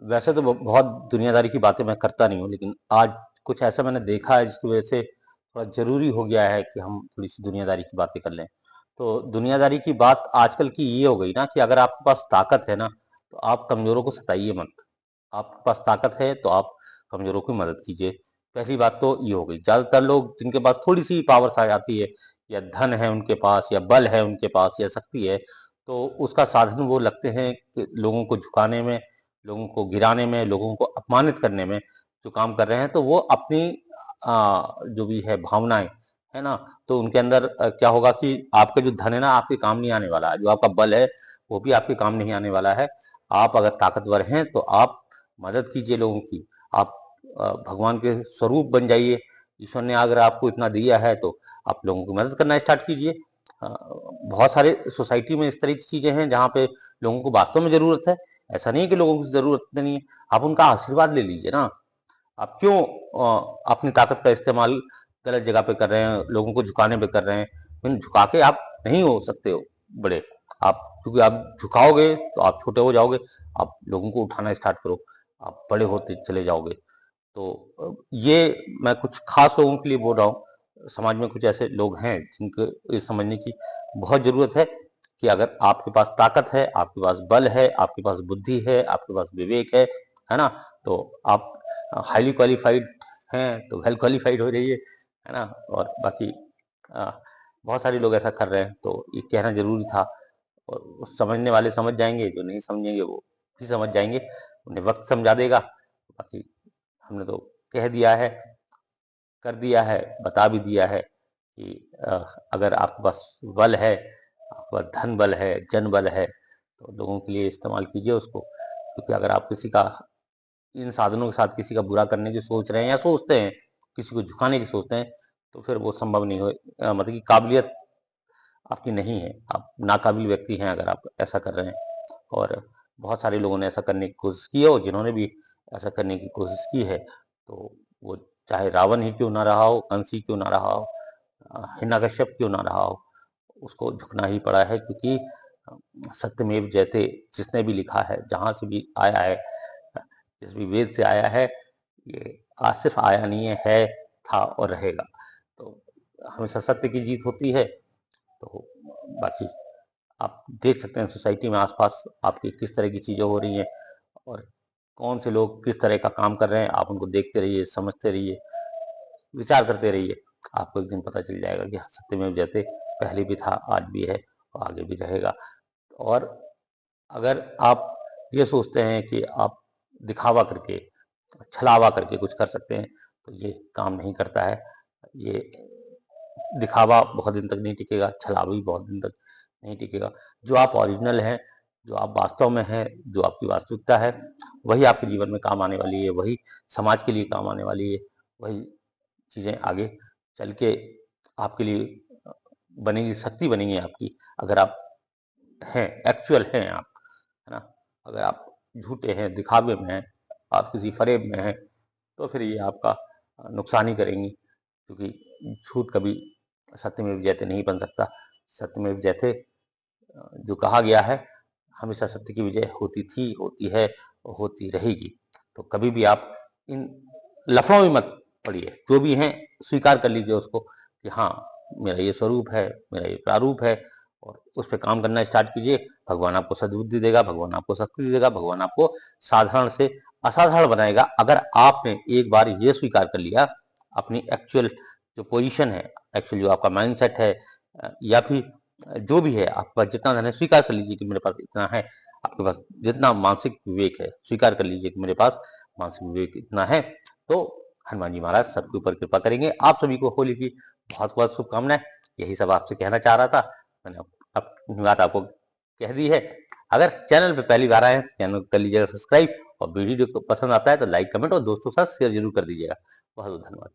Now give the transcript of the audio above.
वैसे तो बहुत दुनियादारी की बातें मैं करता नहीं हूँ, लेकिन आज कुछ ऐसा मैंने देखा है जिसकी वजह से थोड़ा जरूरी हो गया है कि हम थोड़ी सी दुनियादारी की बातें कर लें। तो दुनियादारी की बात आजकल की ये हो गई ना कि अगर आपके पास ताकत है ना, तो आप कमजोरों को सताइए मत। आपके पास ताकत है तो आप कमजोरों की मदद कीजिए। पहली बात तो ये हो गई। ज्यादातर लोग जिनके पास थोड़ी सी पावर्स आ जाती है, या धन है उनके पास, या बल है उनके पास, या शक्ति है, तो उसका साधन वो लगते हैं कि लोगों को झुकाने में, लोगों को गिराने में, लोगों को अपमानित करने में जो काम कर रहे हैं। तो वो अपनी जो भी है भावनाएं है ना, तो उनके अंदर क्या होगा कि आपका जो धन है ना आपके काम नहीं आने वाला है, जो आपका बल है वो भी आपके काम नहीं आने वाला है। आप अगर ताकतवर हैं तो आप मदद कीजिए लोगों की। आप भगवान के स्वरूप बन जाइए। ईश्वर ने अगर आपको इतना दिया है तो आप लोगों की मदद करना स्टार्ट कीजिए। बहुत सारे सोसाइटी में इस तरह की चीजें हैं जहाँ पे लोगों को वास्तव में जरूरत है। ऐसा नहीं है कि लोगों की जरूरत नहीं है। आप उनका आशीर्वाद ले लीजिए ना। आप क्यों अपनी ताकत का इस्तेमाल गलत जगह पे कर रहे हैं, लोगों को झुकाने पे कर रहे हैं? लेकिन झुका के आप नहीं हो सकते हो बड़े। आप क्योंकि आप झुकाओगे तो आप छोटे हो जाओगे। आप लोगों को उठाना स्टार्ट करो, आप बड़े होते चले जाओगे। तो ये मैं कुछ खास लोगों के लिए बोल रहा हूँ। समाज में कुछ ऐसे लोग हैं जिनको ये समझने की बहुत जरूरत है कि अगर आपके पास ताकत है, आपके पास बल है, आपके पास बुद्धि है, आपके पास विवेक है ना, तो आप हाईली क्वालिफाइड हैं तो वेल क्वालिफाइड हो जाइए, है ना। और बाकी अ, बहुत सारे लोग ऐसा कर रहे हैं तो ये कहना जरूरी था। और उस समझने वाले समझ जाएंगे, जो नहीं समझेंगे वो भी समझ जाएंगे। उन्हें वक्त समझा देगा। बाकी हमने तो कह दिया है, कर दिया है, बता भी दिया है कि अगर आपके पास बल है, आपके पास धन बल है, जन बल है, तो लोगों के लिए इस्तेमाल कीजिए उसको। क्योंकि अगर आप किसी का इन साधनों के साथ किसी का बुरा करने की सोच रहे हैं या सोचते हैं, किसी को झुकाने की सोचते हैं, तो फिर वो संभव नहीं हो। मतलब कि काबिलियत आपकी नहीं है, आप नाकाबिल व्यक्ति हैं अगर आप ऐसा कर रहे हैं। और बहुत सारे लोगों ने ऐसा करने की कोशिश की है, और जिन्होंने भी ऐसा करने की कोशिश की है, तो वो चाहे रावण ही क्यों ना रहा हो, कंस ही क्यों ना रहा हो, हिरण्यकश्यप क्यों ना रहा हो, उसको झुकना ही पड़ा है। क्योंकि सत्यमेव जयते जिसने भी लिखा है, जहां से भी आया है, जिस भी वेद से आया है, ये आज सिर्फ आया नहीं है, था और रहेगा। तो हमेशा सत्य की जीत होती है। तो बाकी आप देख सकते हैं सोसाइटी में आसपास आपकी किस तरह की चीजें हो रही हैं, और कौन से लोग किस तरह का काम कर रहे हैं। आप उनको देखते रहिए, समझते रहिए, विचार करते रहिए। आपको एक दिन पता चल जाएगा कि सत्यमेव जयते पहले भी था, आज भी है और आगे भी रहेगा। और अगर आप ये सोचते हैं कि आप दिखावा करके, छलावा करके कुछ कर सकते हैं, तो ये काम नहीं करता है। ये दिखावा बहुत दिन तक नहीं टिकेगा, छलावा भी बहुत दिन तक नहीं टिकेगा। जो आप ओरिजिनल हैं, जो आप वास्तव में हैं, जो आपकी वास्तविकता है, वही आपके जीवन में काम आने वाली है, वही समाज के लिए काम आने वाली है, वही चीजें आगे चल के आपके लिए बनेगी, शक्ति बनेगी आपकी। अगर आप हैं, एक्चुअल हैं आप, है ना। अगर आप झूठे हैं, दिखावे में हैं, आप किसी फरेब में हैं, तो फिर ये आपका नुकसान ही करेंगी। क्योंकि झूठ कभी सत्यमेव जयते नहीं बन सकता। सत्यमेव जयते जो कहा गया है, हमेशा सत्य की विजय होती थी, होती है और होती रहेगी। तो कभी भी आप इन लफड़ों में मत पड़िए। जो भी हैं स्वीकार कर लीजिए उसको कि हाँ, मेरा ये स्वरूप है, मेरा ये प्रारूप है, और उस पर काम करना स्टार्ट कीजिए। भगवान आपको सद्बुद्धि देगा, भगवान आपको शक्ति देगा, भगवान आपको साधारण से असाधारण बनाएगा। अगर आपने एक बार ये स्वीकार कर लिया अपनी एक्चुअल जो पोजीशन है, एक्चुअल जो आपका माइंडसेट है, या फिर जो भी है आपके पास जितना धन है, स्वीकार कर लीजिए कि मेरे पास इतना है। आपके पास जितना मानसिक विवेक है, स्वीकार कर लीजिए कि मेरे पास मानसिक विवेक इतना है। तो हनुमान जी महाराज सबके ऊपर कृपा करेंगे। आप सभी को होली की बहुत बहुत शुभकामनाएं। यही सब आपसे कहना चाह रहा था। मैंने अपनी बात आपको कह दी है। अगर चैनल पे पहली बार आए हैं तो चैनल को कर लीजिएगा सब्सक्राइब, और वीडियो को पसंद आता है तो लाइक, कमेंट और दोस्तों के साथ शेयर जरूर कर दीजिएगा। बहुत बहुत धन्यवाद।